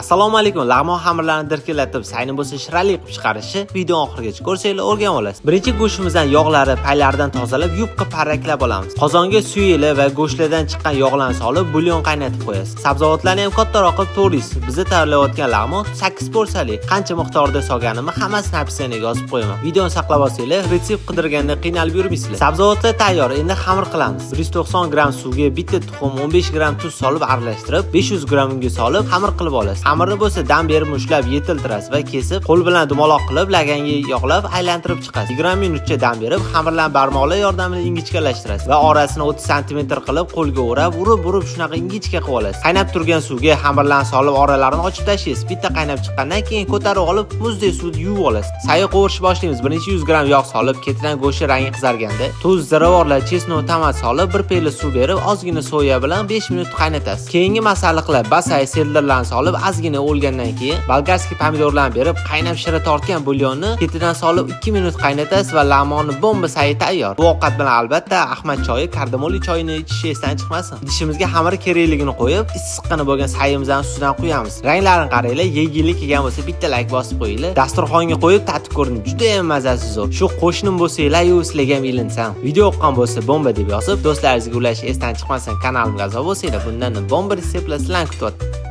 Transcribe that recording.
Assalomu alaykum. Lag'mon xamirlarini dirkilatib, sayni bo'lsa shirali qilib chiqarishni video oxirigacha ko'rsanglar o'rganib olasiz. Birinchi go'shtimizdan yog'lari, paylaridan tozalab, yupqa parraklab olamiz. Qozonga suyili va go'shtlardan chiqqan yog'larni solib, bulyon qaynatib qo'yasiz. Sabzavotlarni ham kattaroq qilib to'g'raysiz. Bizni tayyorlayotgan lag'mon 8 porsiyali. Qancha miqdorda solganimni hammasini opsiyoniga yozib qo'yaman. Videoni saqlab olsanglar, retsept qidirganda qiynalib yurmaysizlar. Sabzavotlar tayyor. Endi xamir qilamiz. 190 gram suvga bitta tuxum, 15 gram tuz solib aralashtirib, 500 gram unga solib xamir qilib olasiz. Xamirni bo'lsa dam berib mushlab yetiltirasiz va kesib, qo'l bilan dumaloq qilib laganga yog'lab aylantirib chiqasiz. 20 minutcha dam berib, xamirlarni barmoqlar yordamida ingichkalashtirasiz va orasini 30 cm qilib qo'lga o'rab, urib shunaqa ingichka qilib olasiz. Qaynab turgan suvga xamirlarni solib, oralarini ochib tashlaysiz. Bitta qaynab chiqqandan keyin ko'tarib olib, muzdek suvda yuvib olasiz. Sayi qovurishni boshlaymiz. Birinchi 100 gram yog' solib, ketidan go'sht rangi qizarganda, tuz, ziravorlar, chesnok, tomat solib, bir pela suv berib, ozgina soya bilan 5 minut qaynatasiz. Keyingi masaliqlar basay, selderlarni solib, ozgina o'lgandan keyin bolgarskiy pomidorlarni berib, qaynab shira tortgan bulyonni ketidan solib 2 minut qaynatasiz va lag'monni bomba sayi tayyor. Bu ovqat bilan albatta Ahmad choyi, kardamoli choyini ichish esdan chiqmasin. Idishimizga xamir kerakligini qo'yib, issiqqina bo'lgan sayimizni ustidan quyamiz. Ranglarini qaranglar, yegulik kelgan bo'lsa bitta like bosib qo'yinglar. Dasturxonga qo'yib tatib ko'ring, juda ham mazasiz zo'r. Shu qo'shnim bo'lsanglar-yu, sizlarga ham ilinsam. Video yoqqan bo'lsa bomba deb yozib, do'stlaringizga ulashni esdan chiqmasin. Kanalimga a'zo bo'lsanglar, bundan bomba retseptlar sizlarni kutyapti.